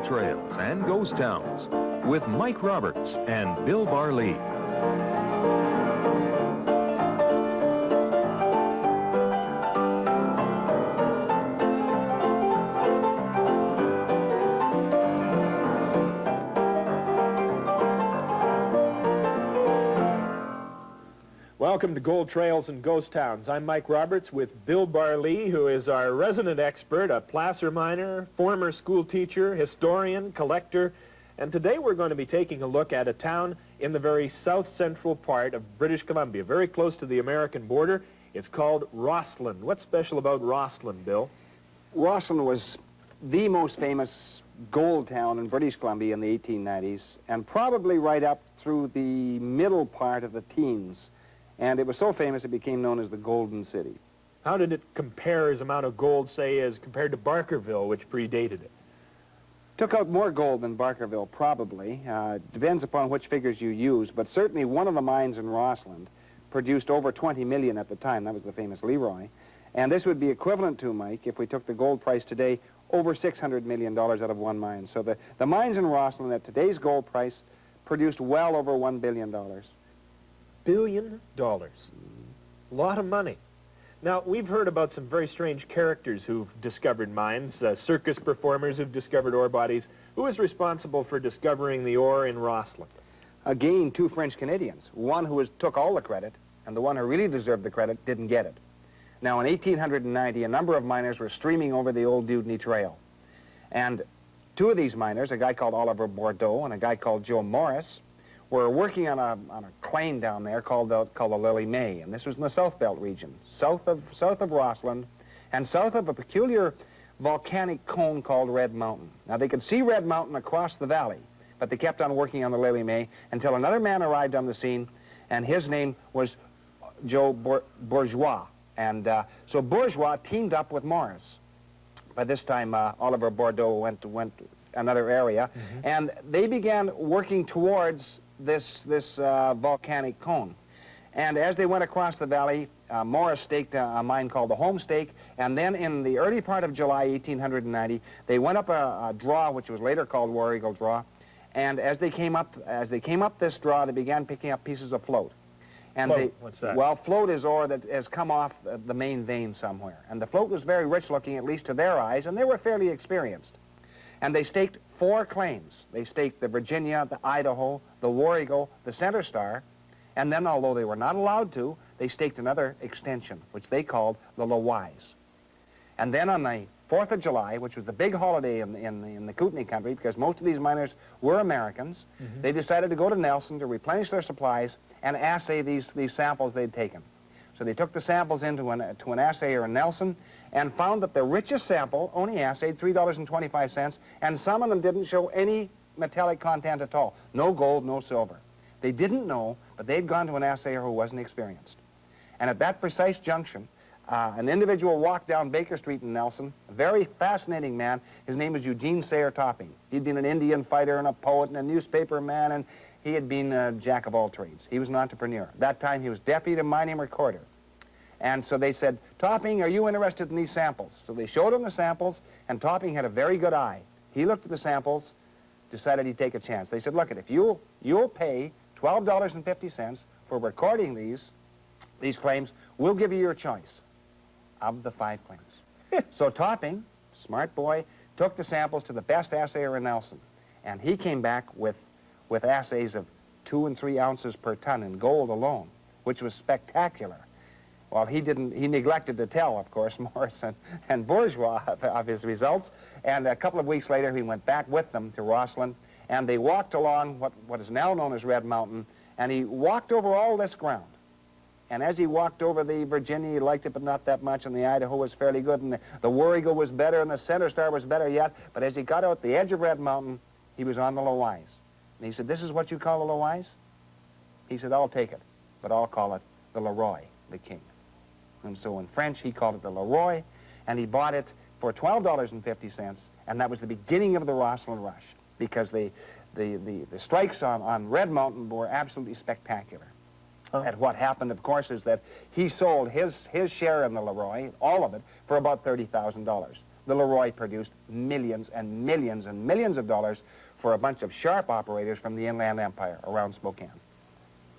trails and ghost towns with Mike Roberts and Bill Barlee. Welcome to Gold Trails and Ghost Towns. I'm Mike Roberts with Bill Barlee, who is our resident expert, a placer miner, former school teacher, historian, collector, and today we're going to be taking a look at a town in the very south-central part of British Columbia, very close to the American border. It's called Rossland. What's special about Rossland, Bill? Rossland was the most famous gold town in British Columbia in the 1890s, and probably right up through the middle part of the teens. And it was so famous it became known as the Golden City. How did it compare as amount of gold, say, as compared to Barkerville, which predated it? Took out more gold than Barkerville, probably. Depends upon which figures you use, but certainly one of the mines in Rossland produced over 20 million at the time. That was the famous Leroy. And this would be equivalent to, Mike, if we took the gold price today, over $600 million out of one mine. So the mines in Rossland at today's gold price produced well over $1 billion. $1 billion. A lot of money. Now, we've heard about some very strange characters who've discovered mines, circus performers who've discovered ore bodies. Who is responsible for discovering the ore in Rossland? Again, two French Canadians. One who took all the credit, and the one who really deserved the credit didn't get it. Now, in 1890, a number of miners were streaming over the old Dewdney Trail. And two of these miners, a guy called Oliver Bordeaux and a guy called Joe Morris, were working on a claim down there called the Lily May, and this was in the South Belt region, south of Rossland, and south of a peculiar volcanic cone called Red Mountain. Now, they could see Red Mountain across the valley, but they kept on working on the Lily May until another man arrived on the scene, and his name was Joe Bourgeois. And so Bourgeois teamed up with Morris. By this time, Oliver Bordeaux went another area, and they began working towards this volcanic cone. And as they went across the valley, Morris staked a mine called the Home Stake, and then in the early part of July 1890, they went up a draw which was later called War Eagle Draw, and as they came up this draw, they began picking up pieces of float. And float, what's that? Well, float is ore that has come off the main vein somewhere, and the float was very rich looking, at least to their eyes, and they were fairly experienced. And they staked 4 claims. They staked the Virginia, the Idaho, the War Eagle, the Center Star, and then, although they were not allowed to, they staked another extension, which they called the Lawise. And then on the 4th of July, which was the big holiday in the Kootenai country, because most of these miners were Americans, they decided to go to Nelson to replenish their supplies and assay these samples they'd taken. So they took the samples to an assayer in Nelson and found that the richest sample only assayed $3.25, and some of them didn't show any metallic content at all. No gold, no silver. They didn't know, but they'd gone to an assayer who wasn't experienced. And at that precise junction, an individual walked down Baker Street in Nelson, a very fascinating man. His name was Eugene Sayre Topping. He'd been an Indian fighter and a poet and a newspaper man, and he had been a jack of all trades. He was an entrepreneur. At that time, he was deputy to mining recorder. And so they said, Topping, are you interested in these samples? So they showed him the samples, and Topping had a very good eye. He looked at the samples, decided he'd take a chance. They said, look, if you'll pay $12.50 for recording these claims, we'll give you your choice of the 5 claims. So Topping, smart boy, took the samples to the best assayer in Nelson, and he came back with assays of 2 and 3 ounces per ton in gold alone, which was spectacular. Well, he neglected to tell, of course, Morris and Bourgeois of his results, and a couple of weeks later he went back with them to Rossland, and they walked along what is now known as Red Mountain, and he walked over all this ground. And as he walked over the Virginia, he liked it, but not that much, and the Idaho was fairly good, and the War Eagle was better, and the Center Star was better yet, but as he got out the edge of Red Mountain, he was on the Lawise. And he said, this is what you call the Lawise? He said, I'll take it, but I'll call it the Leroy, the king. And so in French, he called it the Leroy, and he bought it for $12.50, and that was the beginning of the Rossland rush, because the strikes on Red Mountain were absolutely spectacular. And what happened, of course, is that he sold his share in the Leroy, all of it, for about $30,000. the Leroy produced millions and millions and millions of dollars for a bunch of sharp operators from the Inland Empire around Spokane.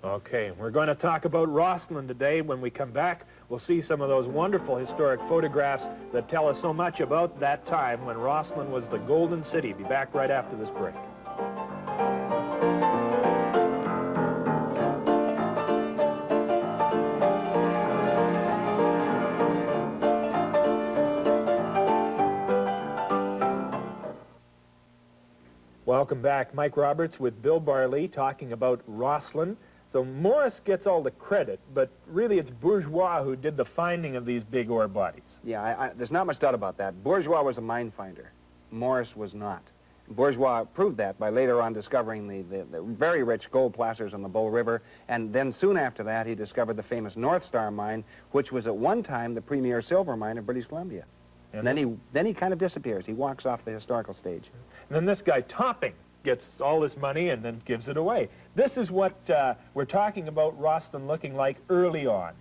Okay, we're going to talk about Rossland today. When we come back, we'll see some of those wonderful historic photographs that tell us so much about that time when Rossland was the Golden City. Be back right after this break. Welcome back. Mike Roberts with Bill Barlee talking about Rossland. So Morris gets all the credit, but really it's Bourgeois who did the finding of these big ore bodies. Yeah, there's not much doubt about that. Bourgeois was a mine finder. Morris was not. Bourgeois proved that by later on discovering the very rich gold placers on the Bull River, and then soon after that he discovered the famous North Star mine, which was at one time the premier silver mine of British Columbia. And then he kind of disappears. He walks off the historical stage. And then this guy Topping gets all this money and then gives it away. This is what we're talking about Rossland looking like early on.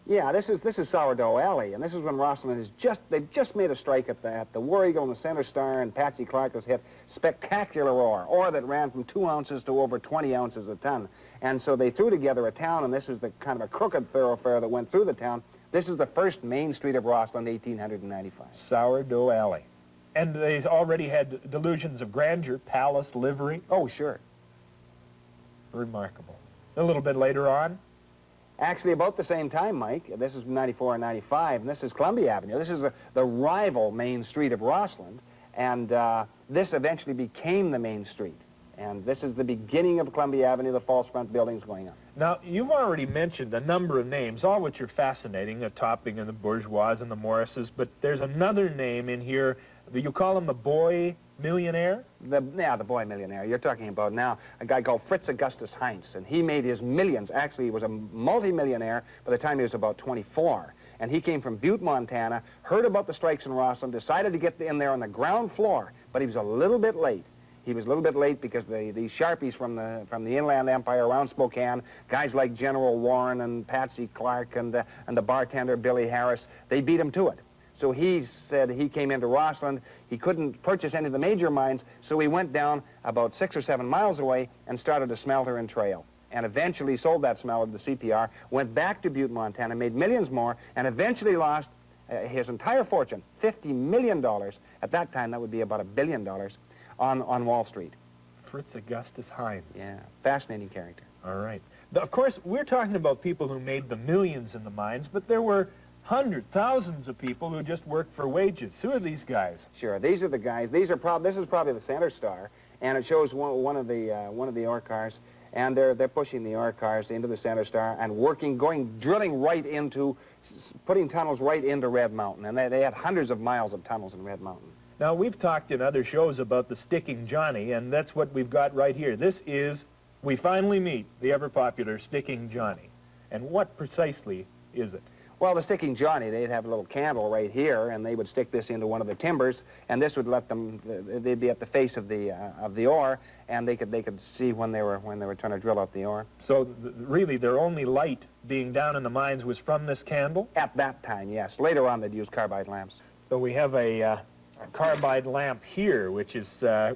Yeah, this is Sourdough Alley, and this is when Rossland they've just made a strike at the War Eagle and the Center Star, and Patsy Clark has hit spectacular ore that ran from 2 ounces to over 20 ounces a ton. And so they threw together a town, and this is the kind of a crooked thoroughfare that went through the town. This is the first main street of Rossland, 1895. Sourdough Alley. And they already had delusions of grandeur, palace, livery. Oh, sure. Remarkable. A little bit later on? Actually, about the same time, Mike. This is 94 and 95, and this is Columbia Avenue. This is the rival main street of Rossland, and this eventually became the main street. And this is the beginning of Columbia Avenue, the false front buildings going up. Now, you've already mentioned a number of names, all which are fascinating, the Topping and the Bourgeois and the Morrises, but there's another name in here. You call him the boy millionaire? The boy millionaire. You're talking about now a guy called Fritz Augustus Heinz, and he made his millions. Actually, he was a multi-millionaire by the time he was about 24. And he came from Butte, Montana, heard about the strikes in Rossland, decided to get in there on the ground floor, but he was a little bit late. He was a little bit late because these Sharpies from the Inland Empire around Spokane, guys like General Warren and Patsy Clark and the bartender Billy Harris, they beat him to it. So he said he came into Rossland. He couldn't purchase any of the major mines, so he went down about 6 or 7 miles away and started a smelter and trail. And eventually sold that smelter to the CPR, went back to Butte, Montana, made millions more, and eventually lost his entire fortune, $50 million. At that time, that would be about $1 billion on Wall Street. Fritz Augustus Heinz. Yeah, fascinating character. All right. Of course, we're talking about people who made the millions in the mines, but there were hundreds, thousands of people who just worked for wages. Who are these guys? Sure, these are the guys. This is probably the Center Star, and it shows one of the ore cars, and they're pushing the ore cars into the Center Star and drilling right into, putting tunnels right into Red Mountain, and they had hundreds of miles of tunnels in Red Mountain. Now, we've talked in other shows about the Sticking Johnny, and that's what we've got right here. This is, we finally meet the ever-popular Sticking Johnny. And what precisely is it? Well, the Sticking Johnny, they'd have a little candle right here, and they would stick this into one of the timbers, and this would let them, they'd be at the face of the ore, and they could see when they were trying to drill out the ore. So really their only light being down in the mines was from this candle? At that time, yes. Later on they'd use carbide lamps. So we have a carbide lamp here, which is,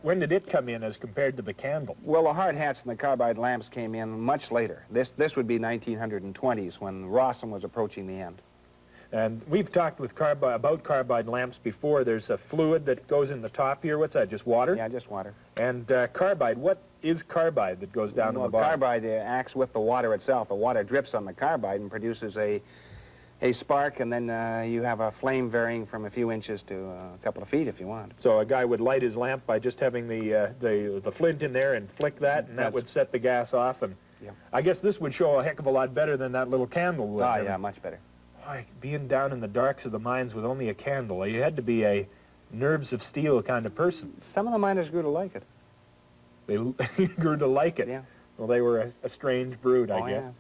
when did it come in as compared to the candle? Well, the hard hats and the carbide lamps came in much later. This would be 1920s when Rossland was approaching the end. And we've talked with about carbide lamps before. There's a fluid that goes in the top here. What's that, just water? Yeah, just water. And carbide, what is carbide that goes down to the bottom? Carbide acts with the water itself. The water drips on the carbide and produces a spark, and then you have a flame varying from a few inches to a couple of feet if you want. So a guy would light his lamp by just having the flint in there and flick that, and that would set the gas off. And yeah. I guess this would show a heck of a lot better than that little candle would. Oh, yeah, much better. Why, being down in the darks of the mines with only a candle, you had to be a nerves of steel kind of person. Some of the miners grew to like it. They grew to like it. Yeah. Well, they were a strange brood, I guess. Yes.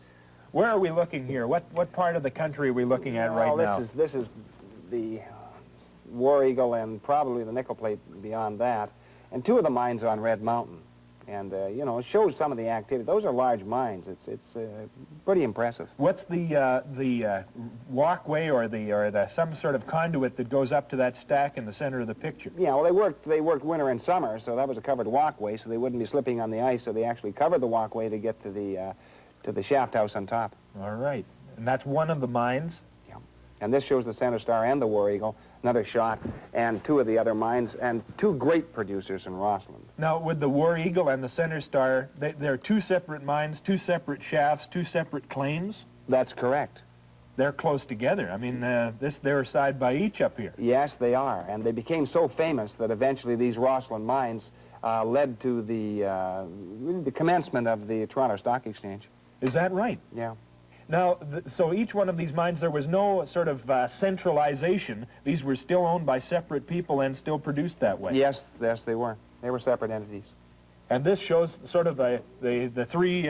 Where are we looking here? What part of the country are we looking at right now? This is the War Eagle and probably the nickel plate beyond that, and two of the mines on Red Mountain. And, you know, it shows some of the activity. Those are large mines. It's pretty impressive. What's the walkway or the some sort of conduit that goes up to that stack in the center of the picture? Yeah, well, they worked winter and summer, so that was a covered walkway, so they wouldn't be slipping on the ice, so they actually covered the walkway to get to the shaft house on top. All right. And that's one of the mines? Yeah. And this shows the Center Star and the War Eagle, another shot, and two of the other mines, and two great producers in Rossland. Now, with the War Eagle and the Center Star, they're two separate mines, two separate shafts, two separate claims? That's correct. They're close together. I mean, they're side by each up here. Yes, they are, and they became so famous that eventually these Rossland mines led to the commencement of the Toronto Stock Exchange. Is that right? Yeah. Now, so each one of these mines, there was no sort of centralization. These were still owned by separate people and still produced that way. Yes, they were. They were separate entities. And this shows sort of the three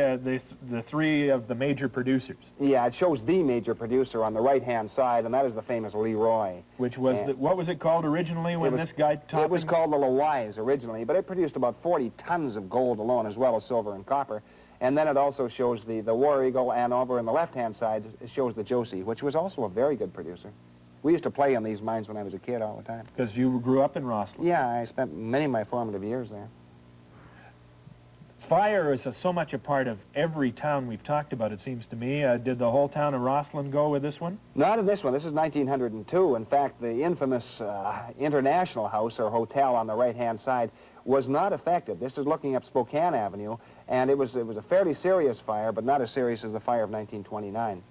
of the major producers. Yeah, it shows the major producer on the right-hand side, and that is the famous Leroy. Which was, what was it called originally when this guy topped? It was called the Lewis originally, but it produced about 40 tons of gold alone, as well as silver and copper. And then it also shows the War Eagle, and over on the left-hand side, it shows the Josie, which was also a very good producer. We used to play on these mines when I was a kid all the time. Because you grew up in Rossland. Yeah, I spent many of my formative years there. Fire is so much a part of every town we've talked about, it seems to me. Did the whole town of Rossland go with this one? Not in this one. This is 1902. In fact, the infamous International House or hotel on the right-hand side was not affected. This is looking up Spokane Avenue, and it was a fairly serious fire, but not as serious as the fire of 1929.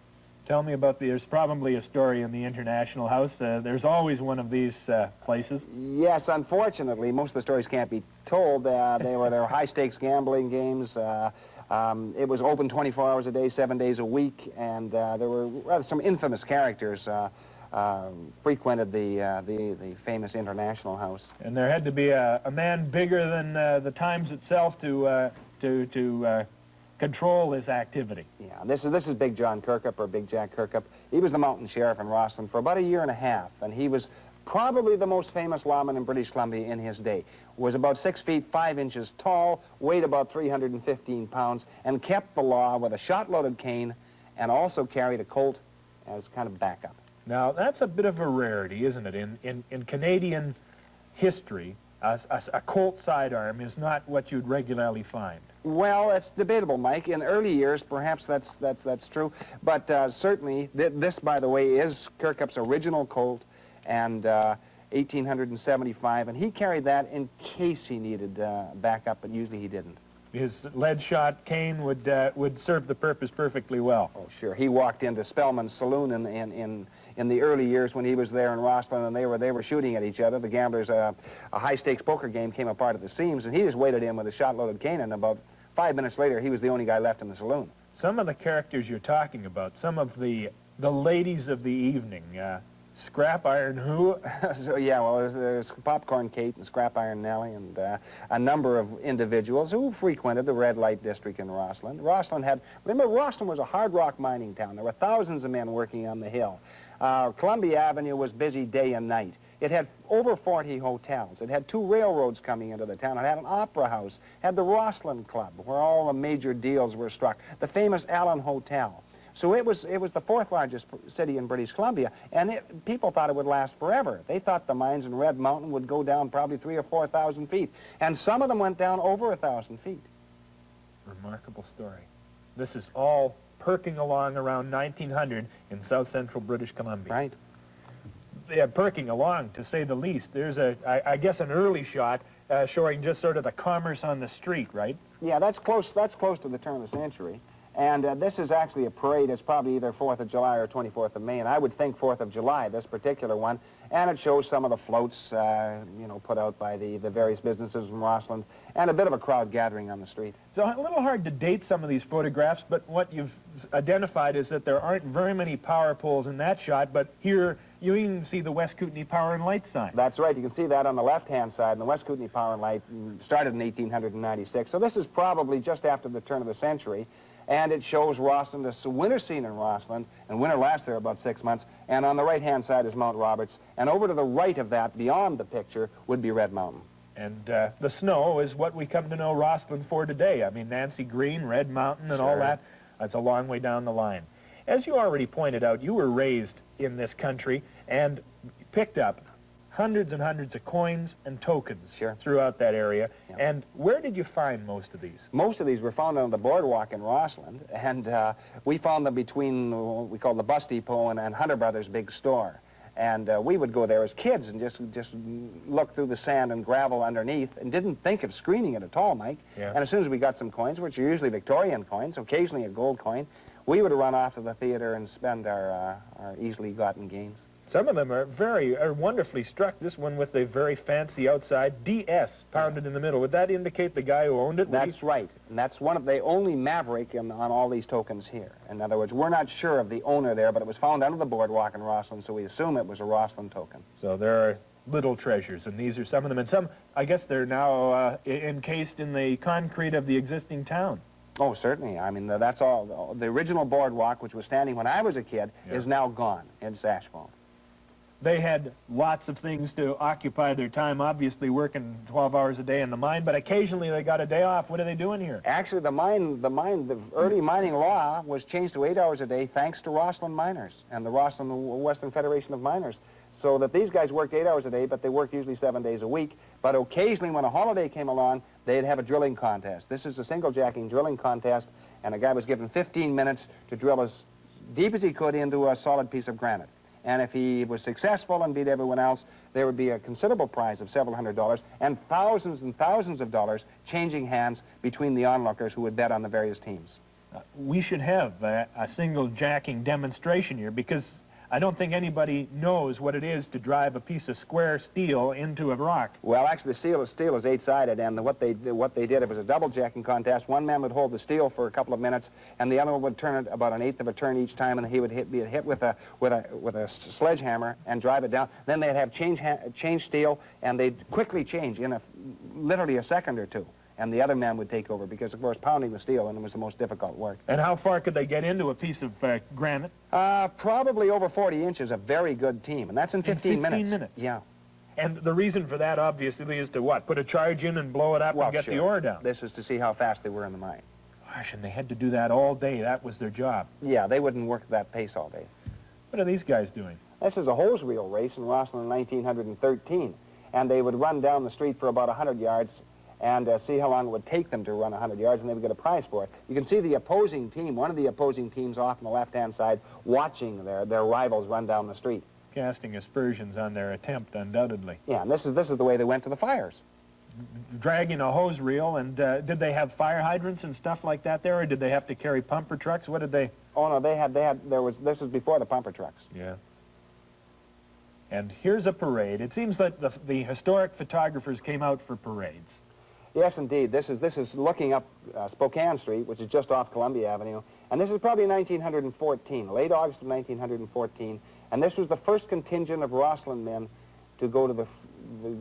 Tell me about there's probably a story in the International House. There's always one of these places. Yes, unfortunately, most of the stories can't be told. They were high-stakes gambling games. It was open 24 hours a day, 7 days a week, and there were some infamous characters frequented the famous International House. And there had to be a man bigger than the Times itself to control this activity. Yeah, this is Big John Kirkup, or Big Jack Kirkup. He was the mountain sheriff in Rossland for about a year and a half, and he was probably the most famous lawman in British Columbia in his day. Was about 6 feet 5 inches tall, weighed about 315 pounds, and kept the law with a shot-loaded cane, and also carried a Colt as kind of backup. Now, that's a bit of a rarity, isn't it? In Canadian history, a Colt sidearm is not what you'd regularly find. Well, it's debatable, Mike. In early years, perhaps that's true. But certainly, this, by the way, is Kirkup's original Colt, and 1875, and he carried that in case he needed backup, but usually he didn't. His lead-shot cane would serve the purpose perfectly well. Oh, sure. He walked into Spellman's Saloon in the early years when he was there in Rossland, and they were shooting at each other. The gamblers, a high-stakes poker game came apart at the seams, and he just waded in with a shot-loaded cane, and about 5 minutes later, he was the only guy left in the saloon. Some of the characters you're talking about, some of the ladies of the evening, Scrap Iron who? So, yeah, well, there's Popcorn Kate and Scrap Iron Nellie and a number of individuals who frequented the red light district in Rossland. Remember, Rossland was a hard rock mining town. There were thousands of men working on the hill. Columbia Avenue was busy day and night. It had over 40 hotels. It had 2 railroads coming into the town. It had an opera house. It had the Rossland Club, where all the major deals were struck. The famous Allen Hotel. So it was the 4th largest city in British Columbia, and people thought it would last forever. They thought the mines in Red Mountain would go down probably 3,000 or 4,000 feet, and some of them went down over 1,000 feet. Remarkable story. This is all perking along around 1900 in south-central British Columbia. Right. Yeah, perking along, to say the least. There's I guess, an early shot showing just sort of the commerce on the street, right? Yeah, that's close to the turn of the century. And this is actually a parade. It's probably either 4th of July or 24th of May, and I would think 4th of July, this particular one. And it shows some of the floats, put out by the various businesses in Rossland, and a bit of a crowd gathering on the street. So a little hard to date some of these photographs, but what you've identified is that there aren't very many power poles in that shot, but here you even see the West Kootenai Power and Light sign. That's right. You can see that on the left-hand side, and the West Kootenai Power and Light started in 1896. So this is probably just after the turn of the century. And it shows Rossland, this winter scene in Rossland, and winter lasts there about 6 months, and on the right-hand side is Mount Roberts, and over to the right of that, beyond the picture, would be Red Mountain. And the snow is what we come to know Rossland for today. I mean, Nancy Green, Red Mountain, and all that, that's a long way down the line. As you already pointed out, you were raised in this country and picked up hundreds and hundreds of coins and tokens throughout that area. Yeah. And where did you find most of these? Most of these were found on the boardwalk in Rossland, and we found them between what we call the bus depot and Hunter Brothers' big store. And we would go there as kids and just look through the sand and gravel underneath and didn't think of screening it at all, Mike. Yeah. And as soon as we got some coins, which are usually Victorian coins, occasionally a gold coin, we would run off to the theater and spend our easily gotten gains. Some of them are wonderfully struck. This one with a very fancy outside DS pounded in the middle. Would that indicate the guy who owned it? That's right. And that's one of the only maverick on all these tokens here. In other words, we're not sure of the owner there, but it was found under the boardwalk in Rossland, so we assume it was a Rossland token. So there are little treasures, and these are some of them. And some, I guess they're now encased in the concrete of the existing town. Oh, certainly. I mean, that's all. The original boardwalk, which was standing when I was a kid, is now gone. It's asphalt. They had lots of things to occupy their time, obviously working 12 hours a day in the mine, but occasionally they got a day off. What are they doing here? Actually, the early mining law was changed to 8 hours a day thanks to Rossland miners and the Rossland Western Federation of Miners. So that these guys worked 8 hours a day, but they worked usually 7 days a week. But occasionally when a holiday came along, they'd have a drilling contest. This is a single-jacking drilling contest, and a guy was given 15 minutes to drill as deep as he could into a solid piece of granite. And if he was successful and beat everyone else, there would be a considerable prize of several $100s and thousands of dollars changing hands between the onlookers who would bet on the various teams. We should have a single jacking demonstration here, because I don't think anybody knows what it is to drive a piece of square steel into a rock. Well, actually, the steel is eight-sided, and what they did, it was a double jacking contest. One man would hold the steel for a couple of minutes, and the other one would turn it about an eighth of a turn each time, and he would be hit with a sledgehammer and drive it down. Then they'd have change steel, and they'd quickly change in literally a second or two. And the other man would take over because, of course, pounding the steel and it was the most difficult work. And how far could they get into a piece of granite? Probably over 40 inches, a very good team. And that's in 15 minutes. 15 minutes? Yeah. And the reason for that, obviously, is to what? Put a charge in and blow it up and get the ore down? This is to see how fast they were in the mine. Gosh, and they had to do that all day. That was their job. Yeah, they wouldn't work at that pace all day. What are these guys doing? This is a hose reel race in Rossland in 1913. And they would run down the street for about 100 yards and see how long it would take them to run 100 yards, and they would get a prize for it. You can see the opposing team, one of the opposing teams off on the left-hand side, watching their rivals run down the street. Casting aspersions on their attempt, undoubtedly. Yeah, and this is the way they went to the fires. Dragging a hose reel, and did they have fire hydrants and stuff like that there, or did they have to carry pumper trucks? What did they... Oh, no, this was before the pumper trucks. Yeah. And here's a parade. It seems that the historic photographers came out for parades. Yes, indeed. This is looking up Spokane Street, which is just off Columbia Avenue, and this is probably 1914, late August of 1914, and this was the first contingent of Rossland men to go to the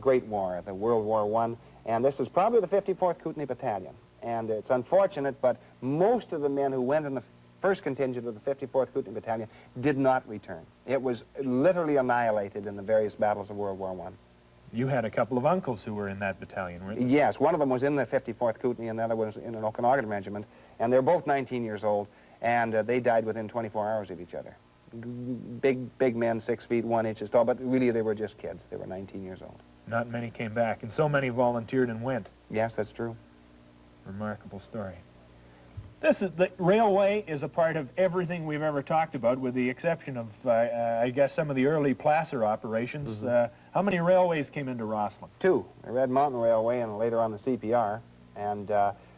Great War, the World War I, and this is probably the 54th Kootenai Battalion. And it's unfortunate, but most of the men who went in the first contingent of the 54th Kootenai Battalion did not return. It was literally annihilated in the various battles of World War I. You had a couple of uncles who were in that battalion, weren't you? Yes, one of them was in the 54th Kootenai and the other was in an Okanagan regiment, and they're both 19 years old, and they died within 24 hours of each other. Big men, 6 feet 1 inch tall, but really they were just kids. They were 19 years old. Not many came back, and so many volunteered and went. Yes, that's true. Remarkable story. The railway is a part of everything we've ever talked about, with the exception of, I guess, some of the early placer operations. Mm-hmm. How many railways came into Rossland? 2. The Red Mountain Railway and later on the CPR. And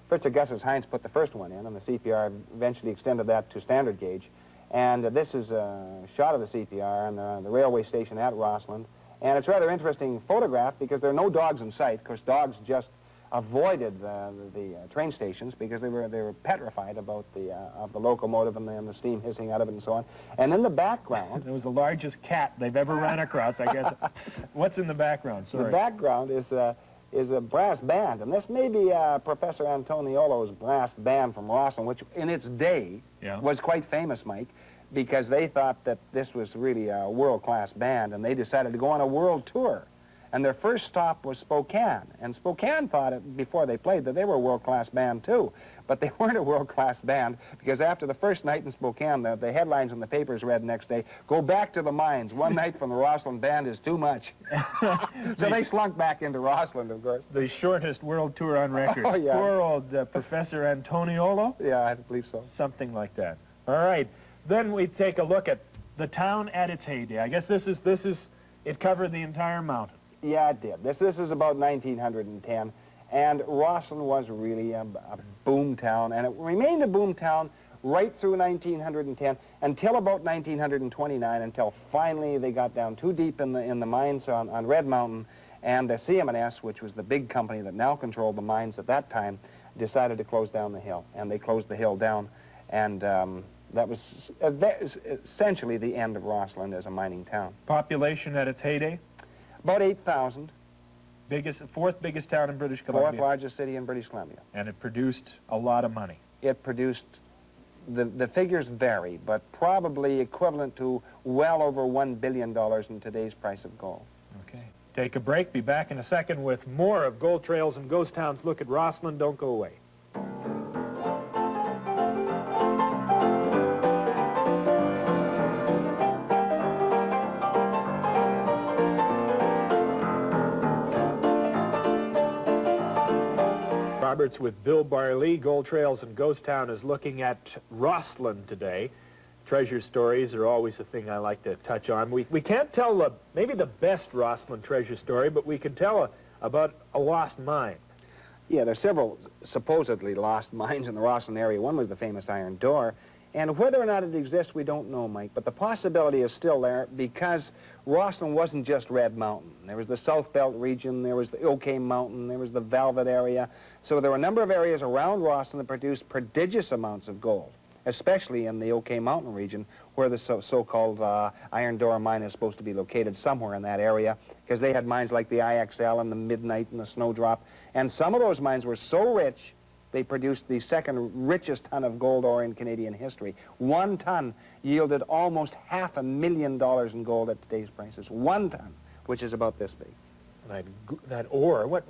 Fritz Augustus Heinz put the first one in, and the CPR eventually extended that to standard gauge. And this is a shot of the CPR and the railway station at Rossland. And it's a rather interesting photograph because there are no dogs in sight. Of course, dogs just avoided the train stations because they were petrified about the locomotive and the steam hissing out of it and so on. And in the background... It was the largest cat they've ever run across, I guess. What's in the background? Sorry. The background is a brass band, and this may be Professor Antoniolo's brass band from Rossland, which in its day was quite famous, Mike, because they thought that this was really a world-class band, and they decided to go on a world tour. And their first stop was Spokane. And Spokane thought, before they played, that they were a world-class band, too. But they weren't a world-class band, because after the first night in Spokane, the headlines in the papers read next day, "Go back to the mines. One night from the Rossland band is too much." So they slunk back into Rossland, of course. The shortest world tour on record. Oh, yeah. Poor old Professor Antoniolo? Yeah, I believe so. Something like that. All right. Then we take a look at the town at its heyday. I guess it covered the entire mountain. Yeah, it did. This is about 1910, and Rossland was really a boom town, and it remained a boom town right through 1910 until about 1929, until finally they got down too deep in the mines on Red Mountain, and the CM&S, which was the big company that now controlled the mines at that time, decided to close down the hill, and they closed the hill down, and that was essentially the end of Rossland as a mining town. Population at its heyday? About 8,000. Fourth biggest town in British Columbia. Fourth largest city in British Columbia. And it produced a lot of money. It produced, the figures vary, but probably equivalent to well over $1 billion in today's price of gold. Okay. Take a break. Be back in a second with more of Gold Trails and Ghost Towns. Look at Rossland. Don't go away. Roberts with Bill Barley. Gold Trails and Ghost Town is looking at Rossland today. Treasure stories are always a thing I like to touch on. We can't tell maybe the best Rossland treasure story, but we can tell about a lost mine. Yeah, there's several supposedly lost mines in the Rossland area. One was the famous Iron Door. And whether or not it exists, we don't know, Mike. But the possibility is still there because Rossland wasn't just Red Mountain. There was the South Belt region, there was the OK Mountain, there was the Velvet area. So there were a number of areas around Rossland that produced prodigious amounts of gold, especially in the OK Mountain region where the so-called Iron Door mine is supposed to be located, somewhere in that area, because they had mines like the IXL and the Midnight and the Snowdrop. And some of those mines were so rich, they produced the second richest ton of gold ore in Canadian history. 1 ton yielded almost $500,000 in gold at today's prices. 1 ton, which is about this big. That ore, what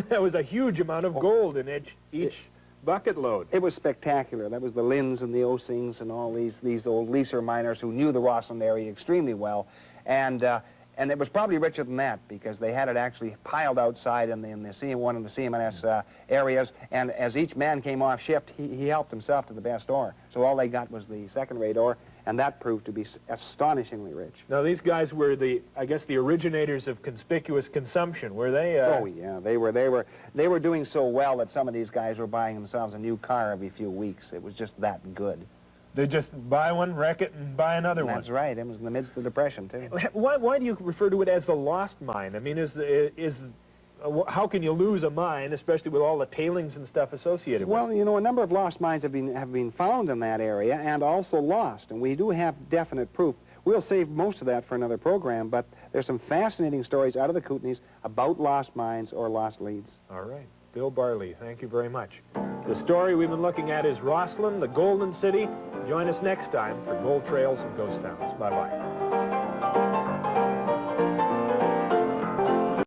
that was a huge amount of gold in each bucket load. It was spectacular. That was the Linds and the Osings and all these old leaser miners who knew the Rossland area extremely well. And it was probably richer than that because they had it actually piled outside in one of the CM&S areas. And as each man came off shift, he helped himself to the best ore. So all they got was the second-rate ore, and that proved to be astonishingly rich. Now these guys were I guess the originators of conspicuous consumption. Were they? Oh yeah, they were doing so well that some of these guys were buying themselves a new car every few weeks. It was just that good. They just buy one, wreck it, and buy another one. That's right. It was in the midst of the Depression, too. Why do you refer to it as the lost mine? I mean, how can you lose a mine, especially with all the tailings and stuff associated with it? Well, you know, a number of lost mines have been found in that area and also lost, and we do have definite proof. We'll save most of that for another program, but there's some fascinating stories out of the Kootenays about lost mines or lost leads. All right. Bill Barley, thank you very much. The story we've been looking at is Rossland, the Golden City. Join us next time for Gold Trails and Ghost Towns. Bye-bye.